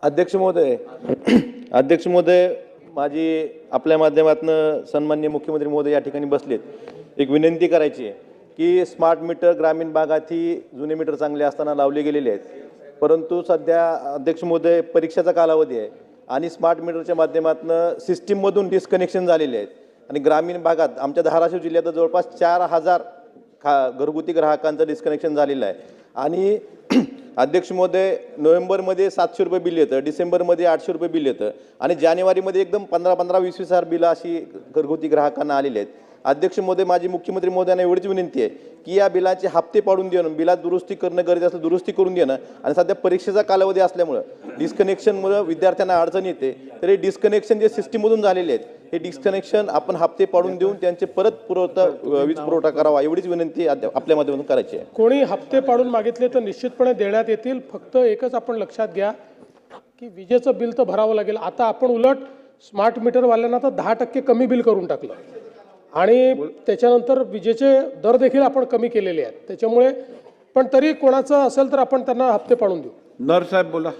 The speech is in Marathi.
अध्यक्ष महोदय अध्यक्ष महोदय माझी आपल्या माध्यमातून सन्माननीय मुख्यमंत्री महोदय या ठिकाणी बसलेत. एक विनंती करायची आहे की स्मार्ट मीटर ग्रामीण भागातही जुने मीटर चांगले असताना लावले गेलेले आहेत, परंतु सध्या अध्यक्ष महोदय परीक्षेचा कालावधी आहे आणि स्मार्ट मीटरच्या माध्यमातून सिस्टीममधून डिस्कनेक्शन झालेले आहेत आणि ग्रामीण भागात आमच्या धाराशिव जिल्ह्यात जवळपास 4000 घरगुती ग्राहकांचं डिस्कनेक्शन झालेलं आहे. आणि अध्यक्ष महोदय नोव्हेंबरमध्ये 700 रुपये बिल येतं, डिसेंबरमध्ये 800 रुपये बिल येतं आणि जानेवारीमध्ये एकदम 15-15, 20-20 हजार बिलं अशी घरगुती ग्राहकांना आलेली आहेत. अध्यक्ष महोदय माझी मुख्यमंत्री महोदयांना एवढीच विनंती आहे की या बिलाचे हप्ते पाडून देणं, बिलात दुरुस्ती करणं गरजेचं असलं दुरुस्ती करून देणं. आणि सध्या परीक्षेचा कालावधी असल्यामुळं डिस्कनेक्शनमुळे विद्यार्थ्यांना अडचण येते, तर हे डिस्कनेक्शन जे सिस्टीममधून झालेले आहेत हे डिस्कनेक्शन आपण हप्ते पाडून देऊन त्यांचे परत वीज पुरवठा करावा एवढीच विनंती आपल्या माध्यमातून करायची आहे. कोणी हप्ते पाडून मागितले तर निश्चितपणे देण्यात येतील. फक्त एकच आपण लक्षात घ्या की विजेचं बिल तर भरावं लागेल. आता आपण उलट स्मार्ट मीटरवाल्यांना तर 10% कमी बिल करून टाकलं आणि त्याच्यानंतर विजेचे दर देखील आपण कमी केलेले आहेत. त्याच्यामुळे पण तरी कोणाचं असेल तर आपण त्यांना हप्ते पाडून देऊ. नर साहेब बोला.